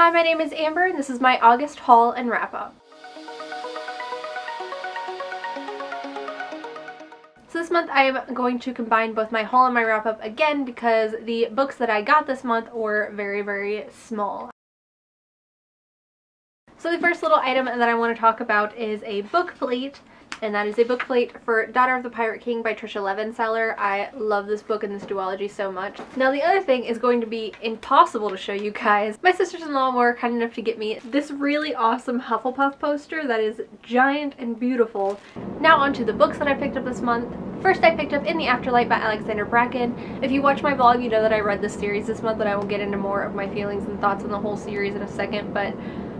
Hi, my name is Amber and this is my August haul and wrap-up. So this month I am going to combine both my haul and my wrap-up again because the books that I got this month were very, very small. So the first little item that I want to talk about is a book plate, and that is a book plate for Daughter of the Pirate King by Trisha Levenseller. I love this book and this duology so much. Now the other thing is going to be impossible to show you guys. My sisters-in-law were kind enough to get me this really awesome Hufflepuff poster that is giant and beautiful. Now onto the books that I picked up this month. First I picked up In the Afterlight by Alexander Bracken. If you watch my vlog, you know that I read this series this month, but I will get into more of my feelings and thoughts on the whole series in a second, but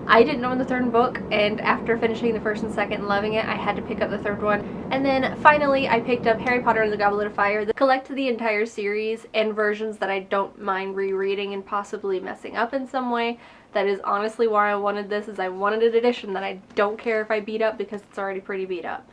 I didn't own the third book, and after finishing the first and second and loving it, I had to pick up the third one. And then finally I picked up Harry Potter and the Goblet of Fire. Collect the entire series and versions that I don't mind rereading and possibly messing up in some way. That is honestly why I wanted this, is I wanted an edition that I don't care if I beat up because it's already pretty beat up.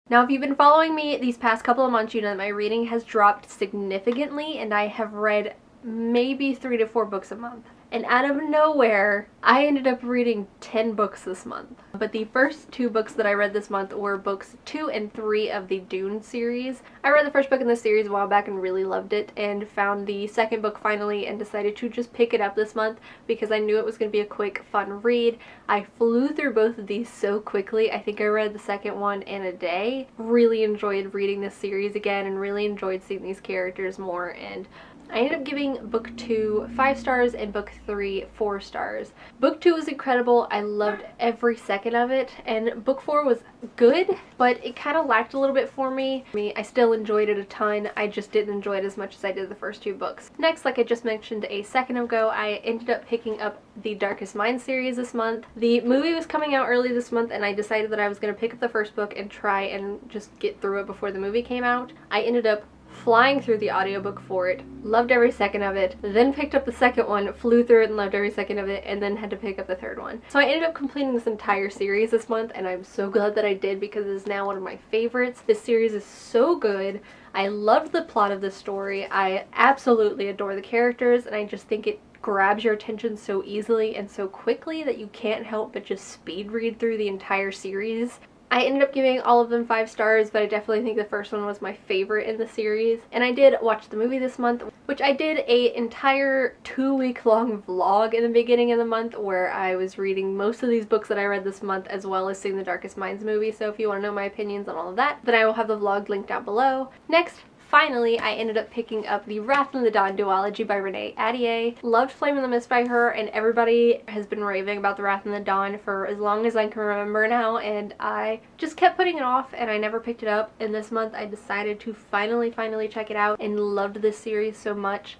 Now, if you've been following me these past couple of months, you know that my reading has dropped significantly and I have read maybe 3 to 4 books a month. And out of nowhere, I ended up reading 10 books this month. But the first 2 books that I read this month were books 2 and 3 of the Dune series. I read the first book in this series a while back and really loved it, and found the second book finally and decided to just pick it up this month because I knew it was going to be a quick, fun read. I flew through both of these so quickly. I think I read the second one in a day. Really enjoyed reading this series again and really enjoyed seeing these characters more, and I ended up giving book 2 5 stars and book 3 4 stars. Book 2 was incredible. I loved every second of it, and book 4 was good, but it kind of lacked a little bit for me. I still enjoyed it a ton. I just didn't enjoy it as much as I did the first 2 books. Next, like I just mentioned a second ago, I ended up picking up the Darkest Minds series this month. The movie was coming out early this month, and I decided that I was going to pick up the first book and try and just get through it before the movie came out. I ended up flying through the audiobook for it, loved every second of it, then picked up the second one, flew through it and loved every second of it, and then had to pick up the third one. So I ended up completing this entire series this month, and I'm so glad that I did because it is now one of my favorites. This series is so good. I loved the plot of this story. I absolutely adore the characters, and I just think it grabs your attention so easily and so quickly that you can't help but just speed read through the entire series. I ended up giving all of them 5 stars, but I definitely think the first one was my favorite in the series. And I did watch the movie this month, which I did an entire 2-week-long vlog in the beginning of the month where I was reading most of these books that I read this month as well as seeing the Darkest Minds movie. So if you want to know my opinions on all of that, then I will have the vlog linked down below. Next, finally, I ended up picking up the Wrath in the Dawn duology by Renee Ahdieh. Loved Flame in the Mist by her, and everybody has been raving about the Wrath in the Dawn for as long as I can remember now, and I just kept putting it off and I never picked it up. And this month I decided to finally check it out and loved this series so much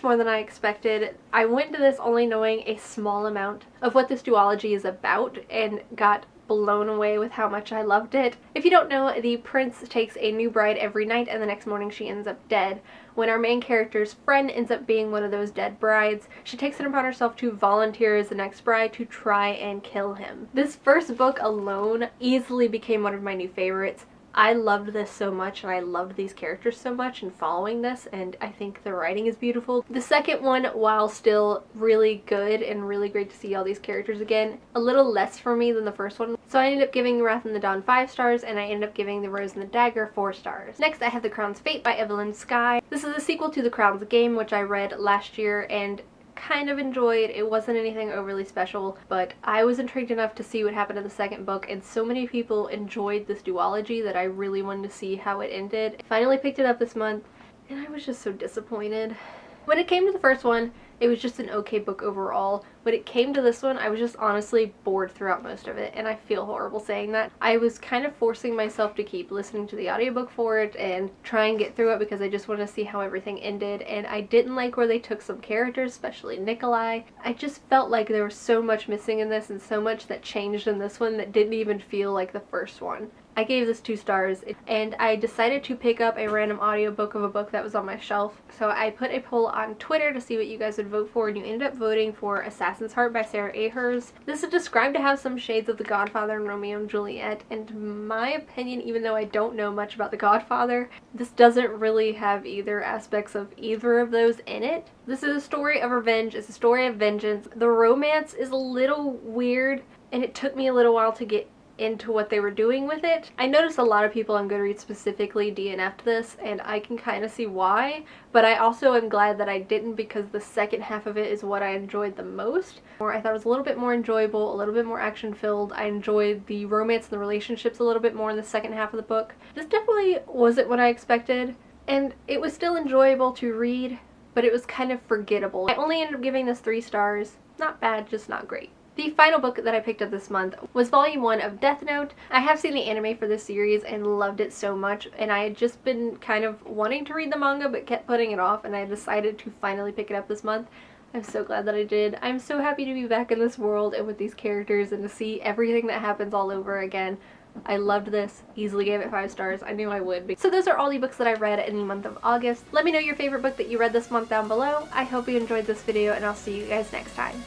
more than I expected. I went to this only knowing a small amount of what this duology is about and got blown away with how much I loved it. If you don't know, the prince takes a new bride every night and the next morning she ends up dead. When our main character's friend ends up being one of those dead brides, she takes it upon herself to volunteer as the next bride to try and kill him. This first book alone easily became one of my new favorites. I loved this so much, and I loved these characters so much and following this, and I think the writing is beautiful. The second one, while still really good and really great to see all these characters again, a little less for me than the first one. So I ended up giving Wrath in the Dawn 5 stars, and I ended up giving The Rose and the Dagger 4 stars. Next, I have The Crown's Fate by Evelyn Skye. This is a sequel to The Crown's Game, which I read last year and kind of enjoyed. It wasn't anything overly special, but I was intrigued enough to see what happened in the second book, and so many people enjoyed this duology that I really wanted to see how it ended. Finally picked it up this month, and I was just so disappointed. When it came to the first one, it was just an okay book overall. When it came to this one, I was just honestly bored throughout most of it, and I feel horrible saying that. I was kind of forcing myself to keep listening to the audiobook for it and try and get through it because I just wanted to see how everything ended, and I didn't like where they took some characters, especially Nikolai. I just felt like there was so much missing in this and so much that changed in this one that didn't even feel like the first one. I gave this 2 stars, and I decided to pick up a random audiobook of a book that was on my shelf. So I put a poll on Twitter to see what you guys would vote for, and you ended up voting for Assassin's Heart by Sarah Ahers. This is described to have some shades of The Godfather and Romeo and Juliet, and in my opinion, even though I don't know much about The Godfather, this doesn't really have either aspects of either of those in it. This is a story of revenge, it's a story of vengeance. The romance is a little weird, and it took me a little while to get into what they were doing with it. I noticed a lot of people on Goodreads specifically DNF'd this, and I can kind of see why, but I also am glad that I didn't, because the second half of it is what I enjoyed the most. I thought it was a little bit more enjoyable, a little bit more action filled. I enjoyed the romance and the relationships a little bit more in the second half of the book. This definitely wasn't what I expected, and it was still enjoyable to read, but it was kind of forgettable. I only ended up giving this 3 stars. Not bad, just not great. The final book that I picked up this month was Volume 1 of Death Note. I have seen the anime for this series and loved it so much, and I had just been kind of wanting to read the manga but kept putting it off, and I decided to finally pick it up this month. I'm so glad that I did. I'm so happy to be back in this world and with these characters and to see everything that happens all over again. I loved this, easily gave it 5 stars. I knew I would. So those are all the books that I read in the month of August. Let me know your favorite book that you read this month down below. I hope you enjoyed this video, and I'll see you guys next time.